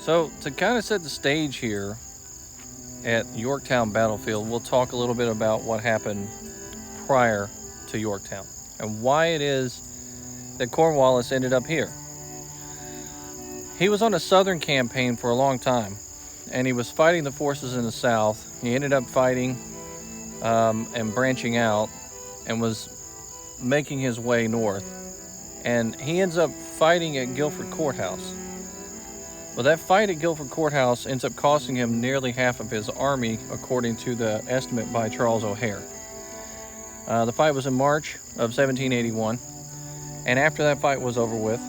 So to kind of set the stage here at Yorktown Battlefield, we'll talk a little bit about what happened prior to Yorktown and why it is that Cornwallis ended up here. He was on a southern campaign for a long time, and he was fighting the forces in the south. He ended up fighting and branching out and was making his way north. And he ends up fighting at Guilford Courthouse. Well, that fight at Guilford Courthouse ends up costing him nearly half of his army, according to the estimate by Charles O'Hare. The fight was in March of 1781, and after that fight was over with,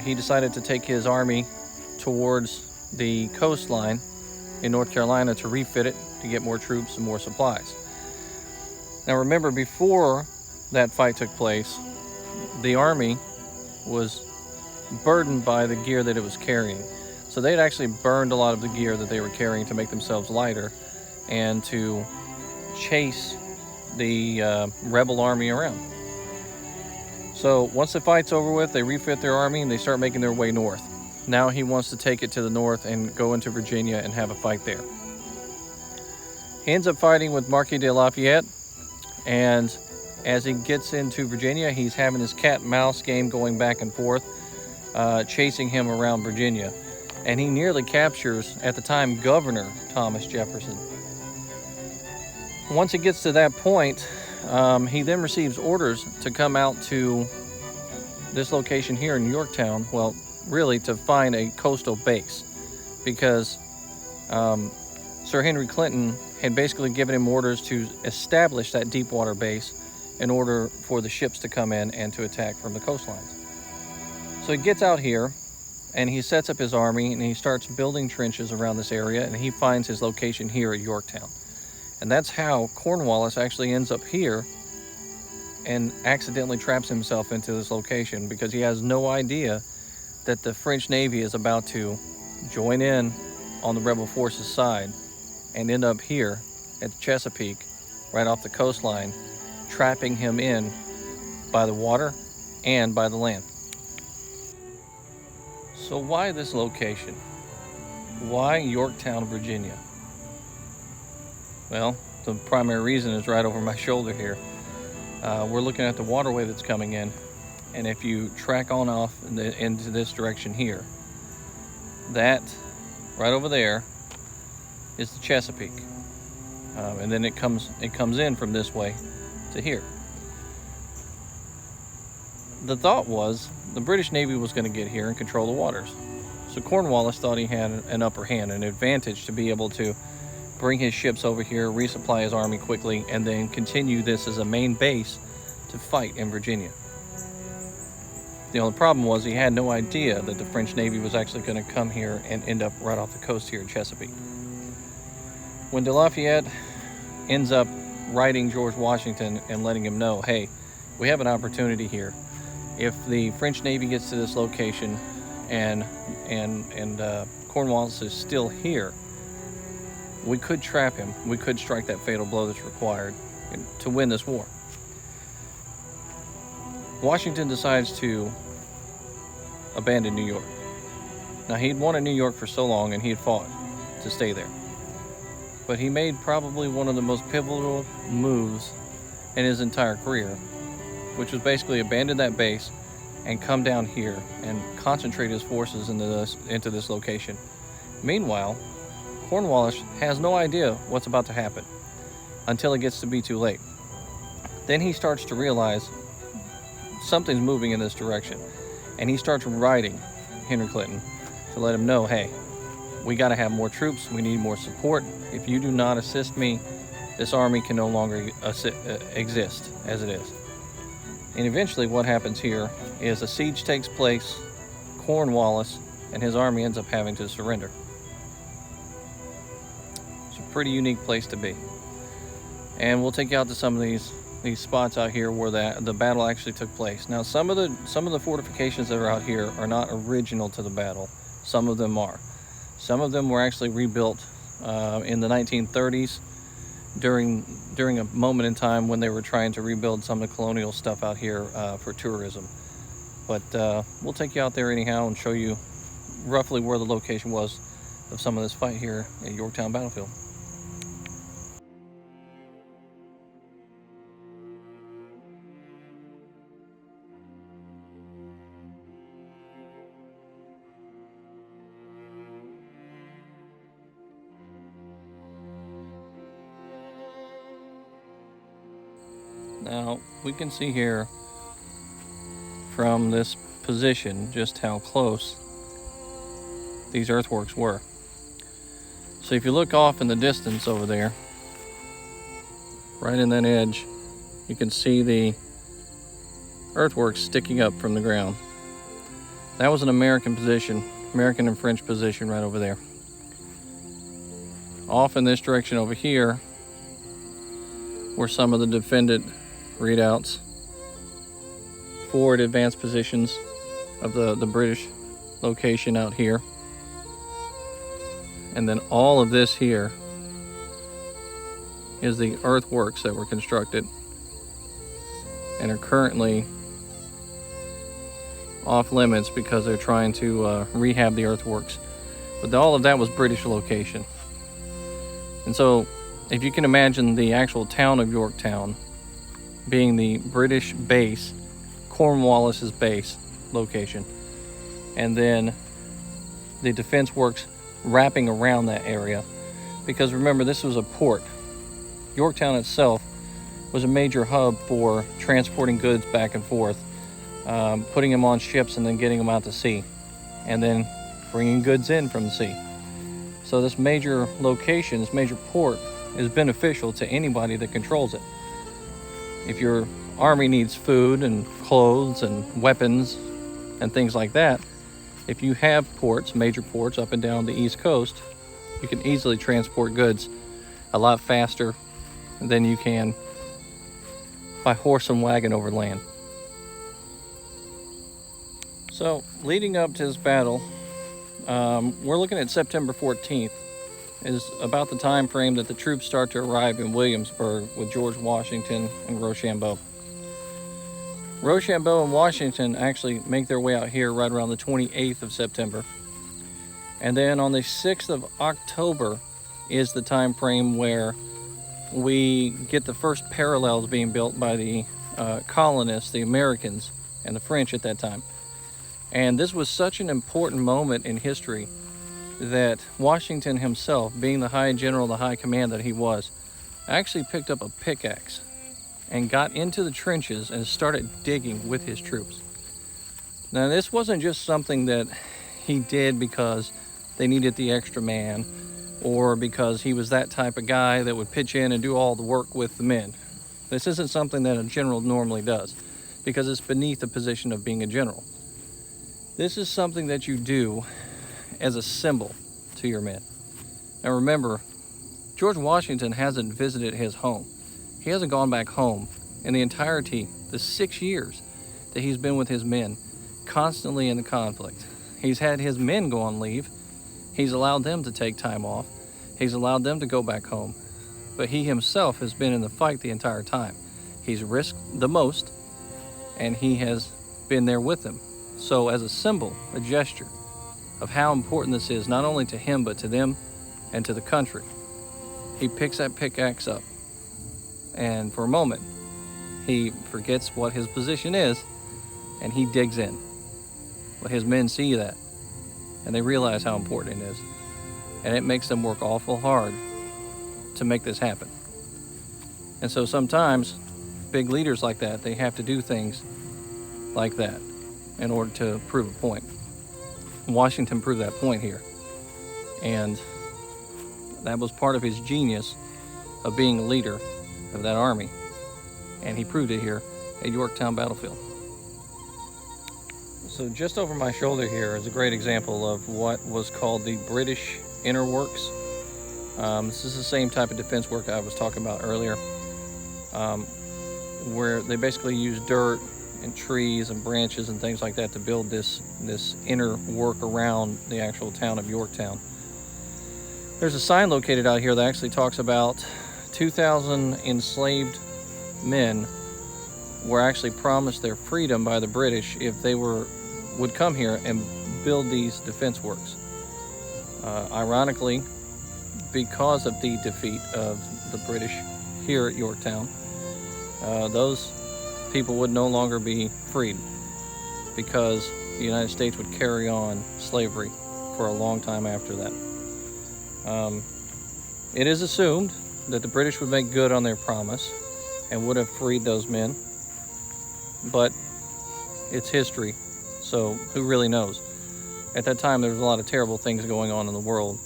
he decided to take his army towards the coastline in North Carolina to refit it, to get more troops and more supplies. Now remember, before that fight took place, the army was burdened by the gear that it was carrying. So they'd actually burned a lot of the gear that they were carrying to make themselves lighter and to chase the rebel army around. So once the fight's over with, they refit their army and they start making their way north. Now he wants to take it to the north and go into Virginia and have a fight there. He ends up fighting with Marquis de Lafayette, and as he gets into Virginia, he's having his cat and mouse game going back and forth, chasing him around Virginia. And he nearly captures, at the time, Governor Thomas Jefferson. Once he gets to that point, he then receives orders to come out to this location here in Yorktown, well, really to find a coastal base, because Sir Henry Clinton had basically given him orders to establish that deep water base in order for the ships to come in and to attack from the coastlines. So he gets out here and he sets up his army and he starts building trenches around this area, and he finds his location here at Yorktown. And that's how Cornwallis actually ends up here and accidentally traps himself into this location, because he has no idea that the French Navy is about to join in on the rebel forces side and end up here at Chesapeake, right off the coastline, trapping him in by the water and by the land. So why this location? Why Yorktown, Virginia? Well, the primary reason is right over my shoulder here. We're looking at the waterway that's coming in, and if you track on off into this direction here, that right over there is the Chesapeake, and then it comes in from this way to here. The thought was the British Navy was going to get here and control the waters. So Cornwallis thought he had an upper hand, an advantage to be able to bring his ships over here, resupply his army quickly, and then continue this as a main base to fight in Virginia. The only problem was he had no idea that the French Navy was actually going to come here and end up right off the coast here in Chesapeake. When de Lafayette ends up writing George Washington and letting him know, hey, we have an opportunity here. If the French Navy gets to this location and Cornwallis is still here, we could trap him. We could strike that fatal blow that's required to win this war. Washington decides to abandon New York. Now, he'd wanted New York for so long, and he had fought to stay there. But he made probably one of the most pivotal moves in his entire career, which was basically abandon that base and come down here and concentrate his forces into this location. Meanwhile, Cornwallis has no idea what's about to happen until it gets to be too late. Then he starts to realize something's moving in this direction, and he starts writing Henry Clinton to let him know, hey, we got to have more troops, we need more support. If you do not assist me, this army can no longer exist as it is. And eventually what happens here is a siege takes place, Cornwallis and his army ends up having to surrender. It's a pretty unique place to be. And we'll take you out to some of these spots out here where the battle actually took place. Now, some of the fortifications that are out here are not original to the battle. Some of them are. Some of them were actually rebuilt in the 1930s during a moment in time when they were trying to rebuild some of the colonial stuff out here for tourism. But we'll take you out there anyhow and show you roughly where the location was of some of this fight here at Yorktown Battlefield. Now we can see here from this position just how close these earthworks were. So if you look off in the distance over there, right in that edge, you can see the earthworks sticking up from the ground. That was an American position, American and French position right over there. Off in this direction over here were some of the defendant readouts, forward advanced positions of the British location out here. And then all of this here is the earthworks that were constructed and are currently off limits because they're trying to rehab the earthworks. But all of that was British location. And so if you can imagine the actual town of Yorktown being the British base, Cornwallis's base location, and then the defense works wrapping around that area, because remember, this was a port. Yorktown itself was a major hub for transporting goods back and forth, putting them on ships and then getting them out to sea, and then bringing goods in from the sea. So this major location, this major port, is beneficial to anybody that controls it. If your army needs food and clothes and weapons and things like that, if you have ports, major ports up and down the East Coast, you can easily transport goods a lot faster than you can by horse and wagon over land. So leading up to this battle, we're looking at September 14th is about the time frame that the troops start to arrive in Williamsburg with George Washington and Rochambeau. Rochambeau and Washington actually make their way out here right around the 28th of September. And then on the 6th of October is the time frame where we get the first parallels being built by the colonists, the Americans, and the French at that time. And this was such an important moment in history that Washington himself, being the high general, the high command that he was, actually picked up a pickaxe and got into the trenches and started digging with his troops. Now, this wasn't just something that he did because they needed the extra man or because he was that type of guy that would pitch in and do all the work with the men. This isn't something that a general normally does because it's beneath the position of being a general. This is something that you do as a symbol to your men. Now remember, George Washington hasn't visited his home. He hasn't gone back home in the entirety, the 6 years that he's been with his men, constantly in the conflict. He's had his men go on leave. He's allowed them to take time off. He's allowed them to go back home. But he himself has been in the fight the entire time. He's risked the most, and he has been there with them. So as a symbol, a gesture of how important this is, not only to him, but to them and to the country, he picks that pickaxe up. And for a moment, he forgets what his position is, and he digs in. Well, his men see that, and they realize how important it is. And it makes them work awful hard to make this happen. And so sometimes, big leaders like that, they have to do things like that in order to prove a point. Washington proved that point here. And that was part of his genius of being a leader of that army. And he proved it here at Yorktown Battlefield. So just over my shoulder here is a great example of what was called the British inner works. This is the same type of defense work I was talking about earlier, where they basically use dirt and trees and branches and things like that to build this inner work around the actual town of Yorktown. There's a sign located out here that actually talks about 2,000 enslaved men were actually promised their freedom by the British if they would come here and build these defense works. Ironically, because of the defeat of the British here at Yorktown, those people would no longer be freed, because the United States would carry on slavery for a long time after that. It is assumed that the British would make good on their promise and would have freed those men, but it's history, so who really knows? At that time, there was a lot of terrible things going on in the world,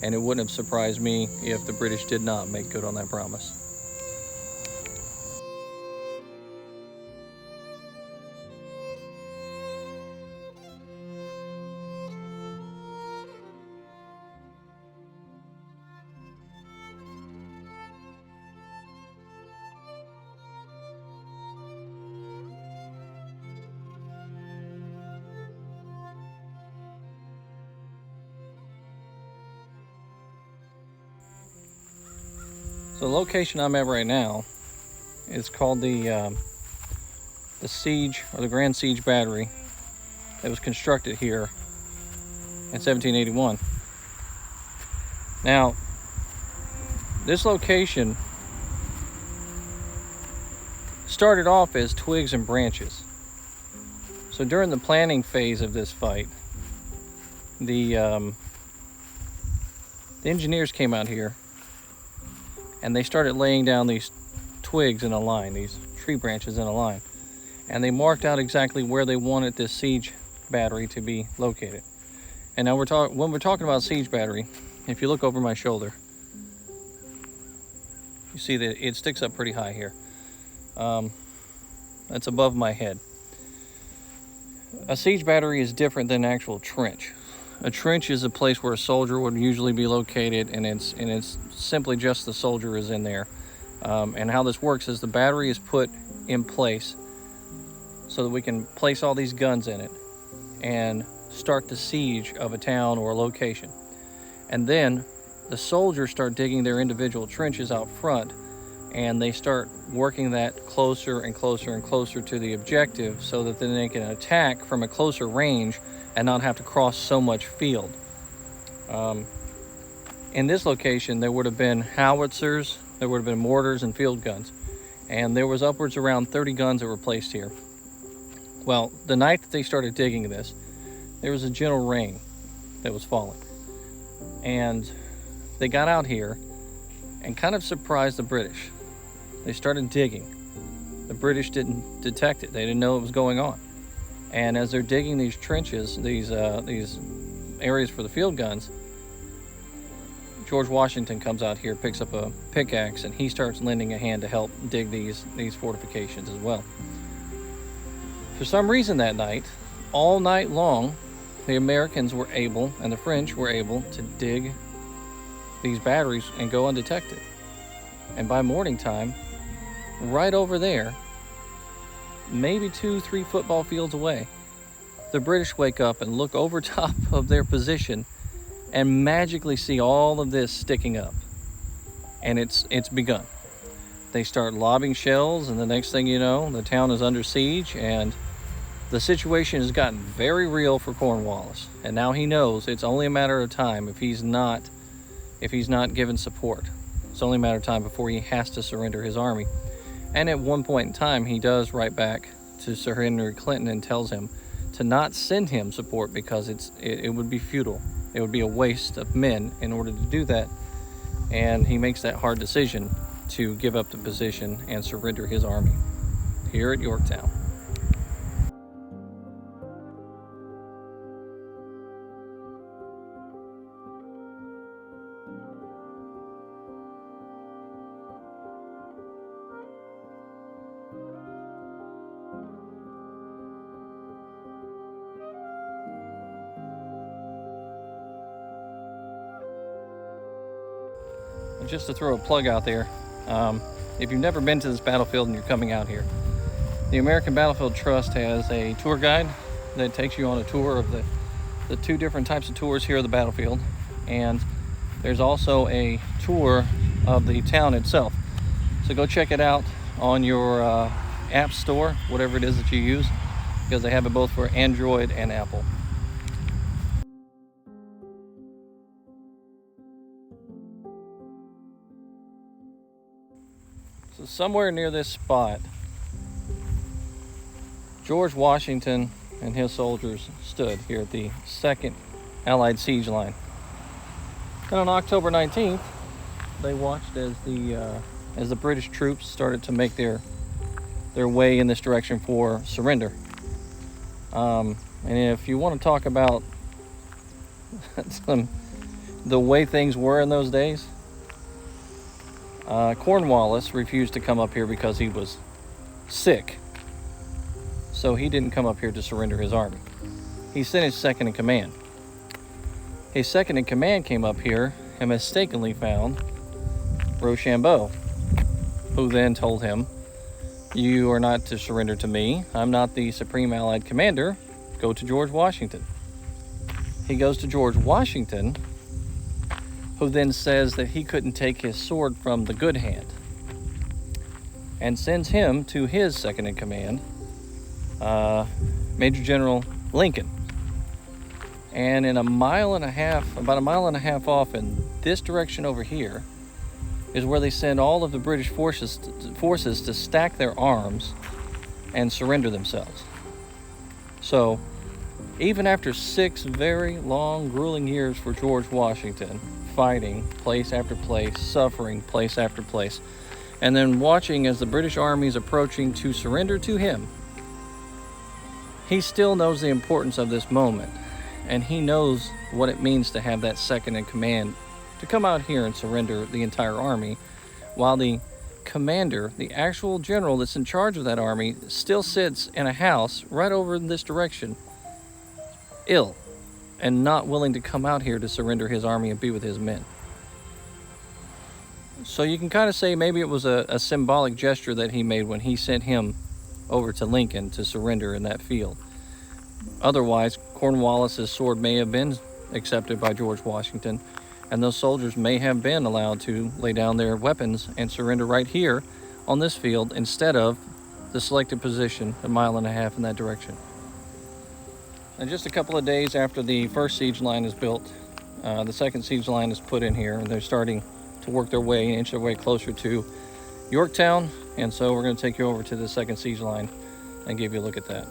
and it wouldn't have surprised me if the British did not make good on that promise. So the location I'm at right now is called the Siege, or the Grand Siege Battery, that was constructed here in 1781. Now, this location started off as twigs and branches. So during the planning phase of this fight, the engineers came out here and they started laying down these twigs in a line, these tree branches in a line. And they marked out exactly where they wanted this siege battery to be located. And now when we're talking about siege battery, if you look over my shoulder, you see that it sticks up pretty high here. That's above my head. A siege battery is different than an actual trench. A trench is a place where a soldier would usually be located, and it's simply just the soldier is in there. And how this works is the battery is put in place so that we can place all these guns in it and start the siege of a town or a location. And then the soldiers start digging their individual trenches out front, and they start working that closer and closer and closer to the objective, so that then they can attack from a closer range and not have to cross so much field. In this location, there would have been howitzers, there would have been mortars and field guns, and there was upwards around 30 guns that were placed here. Well, the night that they started digging this, there was a gentle rain that was falling, and they got out here and kind of surprised the British. They started digging. The British didn't detect it. They didn't know what was going on. And as they're digging these trenches, these areas for the field guns, George Washington comes out here, picks up a pickaxe, and he starts lending a hand to help dig these fortifications as well. For some reason that night, all night long, the Americans were able, and the French were able, to dig these batteries and go undetected. And by morning time, right over there, maybe 2-3 football fields away, the British wake up and look over top of their position and magically see all of this sticking up. And it's begun. They start lobbing shells, and the next thing you know, the town is under siege, and the situation has gotten very real for Cornwallis. And now he knows it's only a matter of time if he's not given support. It's only a matter of time before he has to surrender his army. And at one point in time, he does write back to Sir Henry Clinton and tells him to not send him support, because it would be futile. It would be a waste of men in order to do that. And he makes that hard decision to give up the position and surrender his army here at Yorktown. Just to throw a plug out there, if you've never been to this battlefield and you're coming out here, the American Battlefield Trust has a tour guide that takes you on a tour of the two different types of tours here at the battlefield, and there's also a tour of the town itself. So go check it out on your app store, whatever it is that you use, because they have it both for Android and Apple. somewhere near this spot, George Washington and his soldiers stood here at the 2nd Allied siege line. And on October 19th, they watched as the British troops started to make their way in this direction for surrender. And if you want to talk about the way things were in those days, Cornwallis refused to come up here because he was sick. So he didn't come up here to surrender his army. He sent his second in command. His second in command came up here and mistakenly found Rochambeau, who then told him, "You are not to surrender to me. I'm not the Supreme Allied Commander. Go to George Washington." He goes to George Washington, who then says that he couldn't take his sword from the good hand, and sends him to his second in command, Major General Lincoln. And in about a mile and a half off in this direction over here, is where they send all of the British forces to stack their arms and surrender themselves. So, even after 6 very long, grueling years for George Washington, fighting place after place, suffering place after place, and then watching as the British army is approaching to surrender to him, he still knows the importance of this moment, and he knows what it means to have that second in command to come out here and surrender the entire army, while the commander, the actual general that's in charge of that army, still sits in a house right over in this direction, ill, and not willing to come out here to surrender his army and be with his men. So you can kind of say maybe it was a symbolic gesture that he made when he sent him over to Lincoln to surrender in that field. Otherwise, Cornwallis's sword may have been accepted by George Washington, and those soldiers may have been allowed to lay down their weapons and surrender right here on this field instead of the selected position a mile and a half in that direction. And just a couple of days after the first siege line is built, the second siege line is put in here, and they're starting to work their way, inch their way closer to Yorktown. And so we're going to take you over to the second siege line and give you a look at that.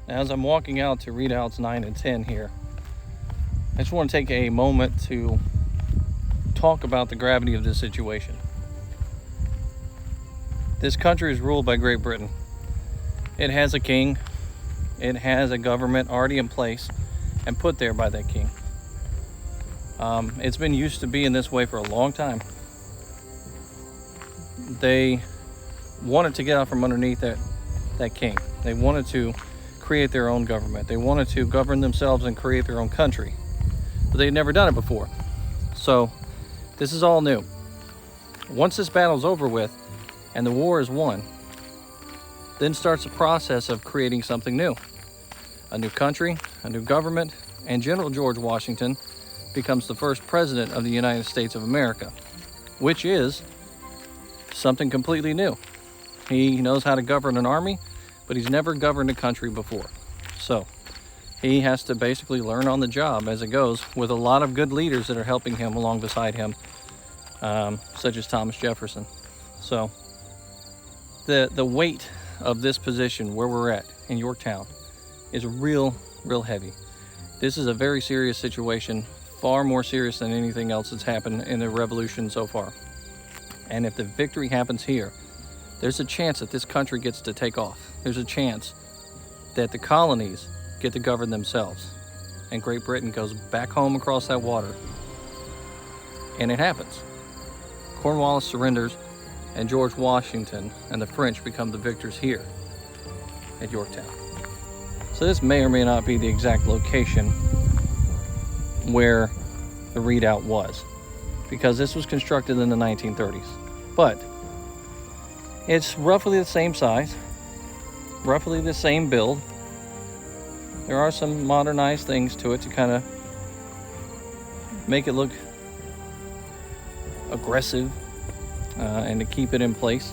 As I'm walking out to readouts 9 and 10 here, I just want to take a moment to talk about the gravity of this situation. This country is ruled by Great Britain. It has a king. It has a government already in place and put there by that king. It's been used to be in this way for a long time. They wanted to get out from underneath that king. They wanted to create their own government. They wanted to govern themselves and create their own country, but they'd never done it before. So this is all new. Once this battle's over with and the war is won, then starts the process of creating something new. A new country, a new government, and General George Washington becomes the first president of the United States of America, which is something completely new. He knows how to govern an army, but he's never governed a country before. So he has to basically learn on the job as it goes, with a lot of good leaders that are helping him along beside him, such as Thomas Jefferson. So the weight of this position where we're at in Yorktown is real heavy. This is a very serious situation, far more serious than anything else that's happened in the revolution so far. And if the victory happens here, there's a chance that this country gets to take off. There's a chance that the colonies get to govern themselves, and Great Britain goes back home across that water. And it happens. Cornwallis surrenders, and George Washington and the French become the victors here at Yorktown. So this may or may not be the exact location where the redoubt was, because this was constructed in the 1930s. But it's roughly the same size, roughly the same build. There are some modernized things to it to kind of make it look aggressive and to keep it in place.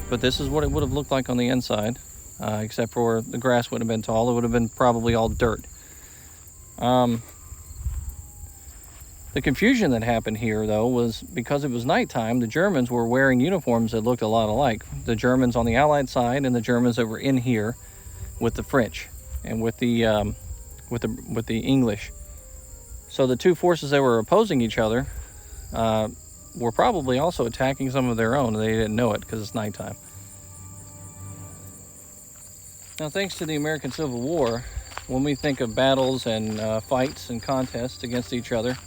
But this is what it would have looked like on the inside, except for the grass wouldn't have been tall. It would have been probably all dirt. The confusion that happened here, though, was because it was nighttime, the Germans were wearing uniforms that looked a lot alike. The Germans on the Allied side and the Germans that were in here with the French and with the English. So the two forces that were opposing each other were probably also attacking some of their own. They didn't know it because it's nighttime. Now, thanks to the American Civil War, when we think of battles and fights and contests against each other,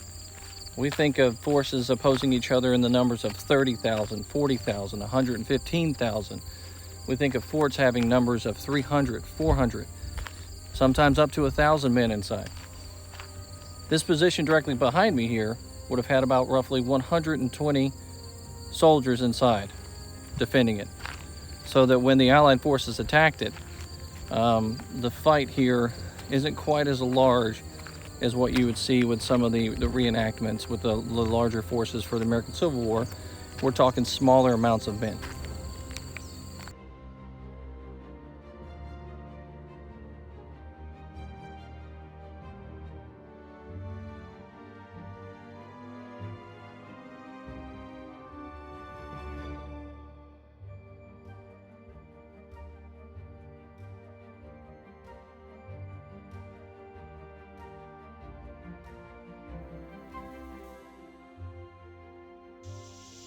we think of forces opposing each other in the numbers of 30,000, 40,000, 115,000. We think of forts having numbers of 300, 400, sometimes up to 1,000 men inside. This position directly behind me here would have had about roughly 120 soldiers inside defending it, so that when the Allied forces attacked it, the fight here isn't quite as large as what you would see with some of the reenactments with the larger forces for the American Civil War. We're talking smaller amounts of men.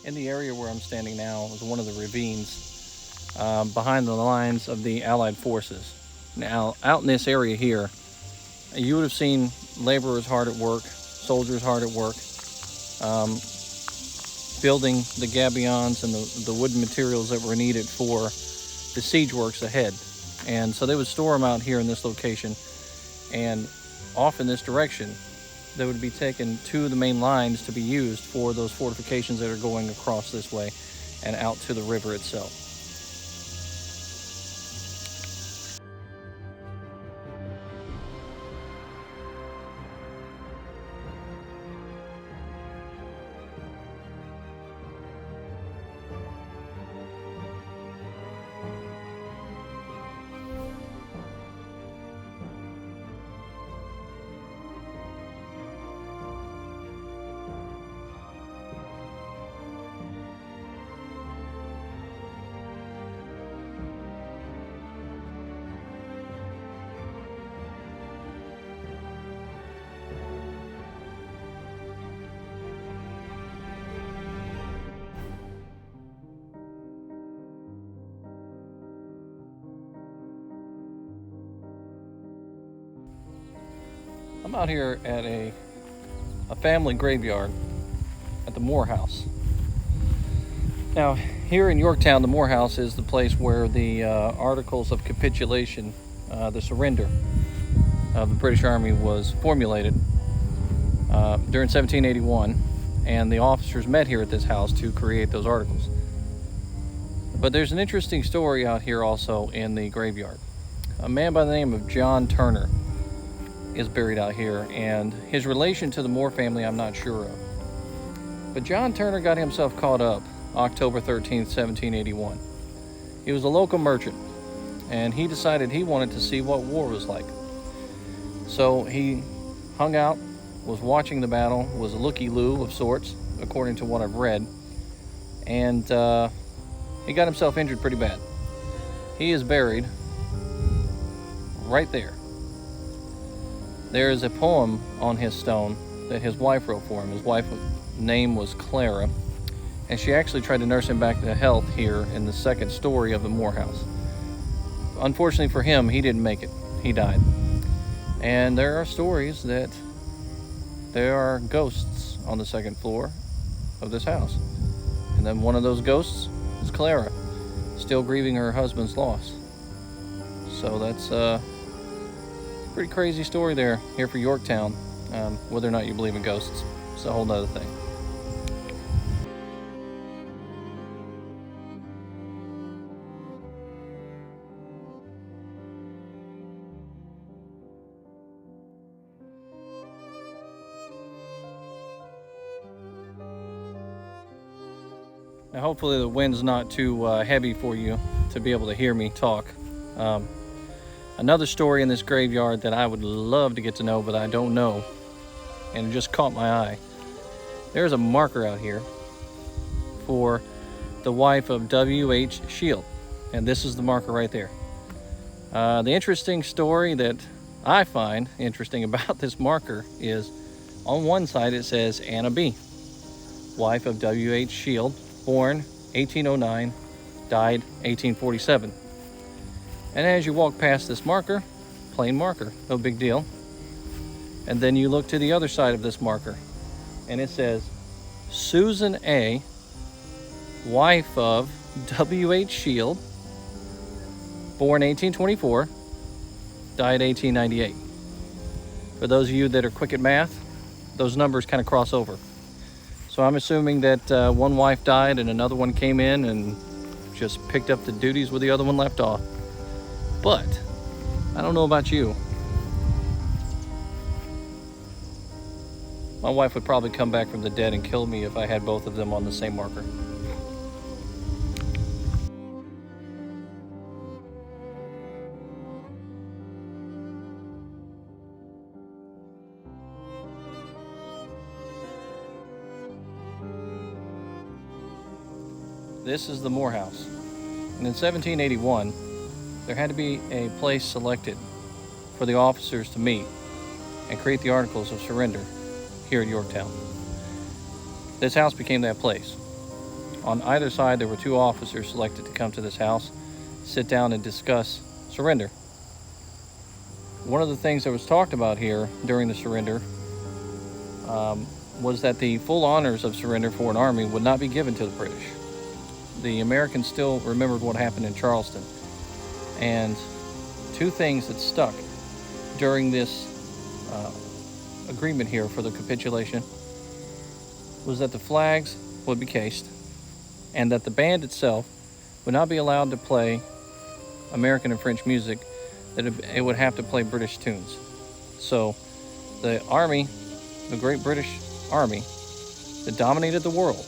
In the area where I'm standing now is one of the ravines behind the lines of the Allied forces. Now, out in this area here, you would have seen laborers hard at work, soldiers hard at work, building the gabions and the wooden materials that were needed for the siege works ahead. And so they would store them out here in this location, and off in this direction they would be taken to the main lines to be used for those fortifications that are going across this way and out to the river itself. I'm out here at a family graveyard at the Moore House. Now, here in Yorktown, the Moore House is the place where the Articles of Capitulation, the surrender of the British Army, was formulated during 1781, and the officers met here at this house to create those articles. But there's an interesting story out here also in the graveyard. A man by the name of John Turner is buried out here, and his relation to the Moore family I'm not sure of. But John Turner got himself caught up October 13th, 1781. He was a local merchant, and he decided he wanted to see what war was like. So he hung out, was watching the battle, was a looky-loo of sorts, according to what I've read, and he got himself injured pretty bad. He is buried right there. There is a poem on his stone that his wife wrote for him. His wife's name was Clara, and she actually tried to nurse him back to health here in the second story of the Moore house. Unfortunately for him, he didn't make it. He died. And there are stories that there are ghosts on the second floor of this house. And then one of those ghosts is Clara, still grieving her husband's loss. So that's a pretty crazy story there here for Yorktown. Whether or not you believe in ghosts, it's a whole nother thing. Now hopefully the wind's not too heavy for you to be able to hear me talk. Another story in this graveyard that I would love to get to know, but I don't know, and it just caught my eye. There's a marker out here for the wife of W.H. Shield, and this is the marker right there. The interesting story that I find interesting about this marker is on one side it says Anna B., wife of W.H. Shield, born 1809, died 1847. And as you walk past this marker, plain marker, no big deal. And then you look to the other side of this marker, and it says Susan A., wife of W.H. Shield, born 1824, died 1898. For those of you that are quick at math, those numbers kind of cross over. So I'm assuming that one wife died and another one came in and just picked up the duties where the other one left off. But I don't know about you. My wife would probably come back from the dead and kill me if I had both of them on the same marker. This is the Moore house. And in 1781, there had to be a place selected for the officers to meet and create the articles of surrender here at Yorktown. This house became that place. On either side, there were two officers selected to come to this house, sit down and discuss surrender. One of the things that was talked about here during the surrender was that the full honors of surrender for an army would not be given to the British. The Americans still remembered what happened in Charleston. And two things that stuck during this agreement here for the capitulation was that the flags would be cased and that the band itself would not be allowed to play American and French music, that it would have to play British tunes. So the army, the great British army that dominated the world,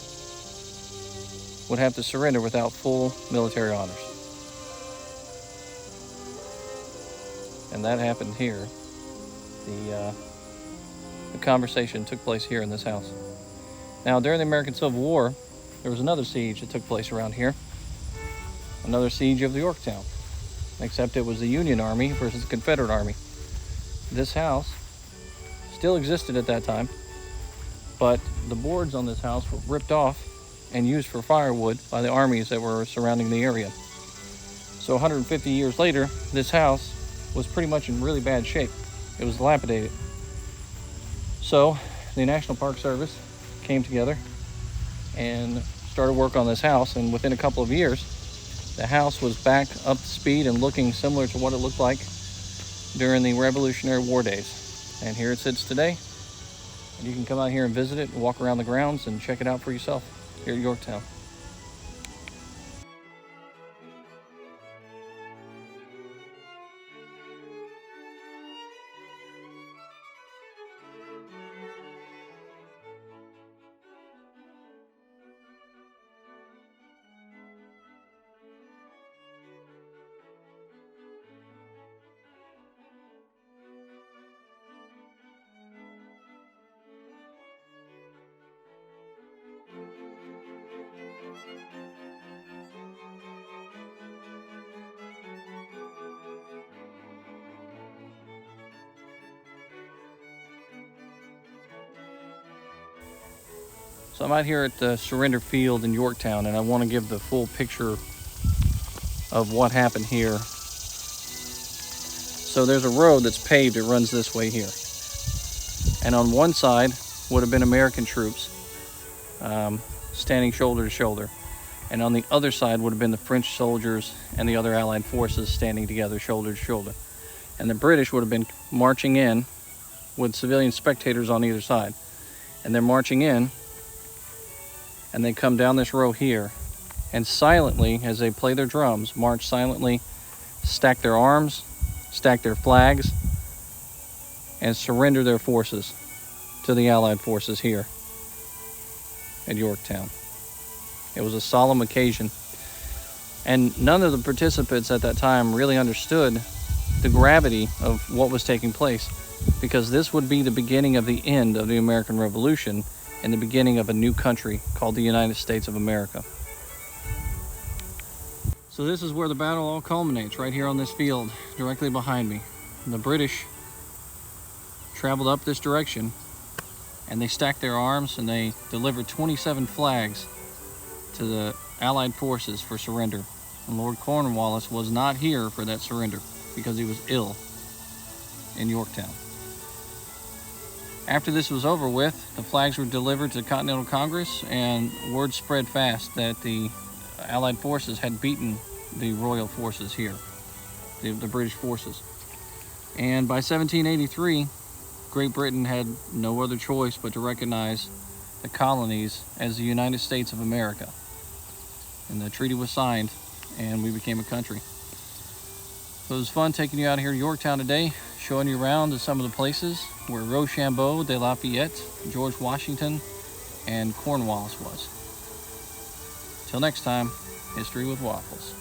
would have to surrender without full military honors. And that happened here. The conversation took place here in this house. Now, during the American Civil War, there was another siege that took place around here. Another siege of the Yorktown, except it was the Union Army versus the Confederate Army. This house still existed at that time, but the boards on this house were ripped off and used for firewood by the armies that were surrounding the area. So 150 years later, this house was pretty much in really bad shape. It was dilapidated. So the National Park Service came together and started work on this house, and within a couple of years, the house was back up to speed and looking similar to what it looked like during the Revolutionary War days. And here it sits today, and you can come out here and visit it and walk around the grounds and check it out for yourself here at Yorktown. So I'm out here at the Surrender Field in Yorktown, and I want to give the full picture of what happened here. So there's a road that's paved. It runs this way here. And on one side would have been American troops standing shoulder to shoulder. And on the other side would have been the French soldiers and the other Allied forces standing together shoulder to shoulder. And the British would have been marching in with civilian spectators on either side. And they're marching in, and they come down this row here, and silently, as they play their drums, march silently, stack their arms, stack their flags, and surrender their forces to the Allied forces here at Yorktown. It was a solemn occasion, and none of the participants at that time really understood the gravity of what was taking place, because this would be the beginning of the end of the American Revolution and the beginning of a new country called the United States of America. So this is where the battle all culminates, right here on this field, directly behind me. The British traveled up this direction, and they stacked their arms, and they delivered 27 flags to the Allied forces for surrender. And Lord Cornwallis was not here for that surrender because he was ill in Yorktown. After this was over with, the flags were delivered to the Continental Congress, and word spread fast that the Allied forces had beaten the Royal forces here, the British forces. And by 1783, Great Britain had no other choice but to recognize the colonies as the United States of America. And the treaty was signed, and we became a country. So it was fun taking you out here to Yorktown today, showing you around to some of the places where Rochambeau, de Lafayette, George Washington, and Cornwallis was. Till next time, History with Waffles.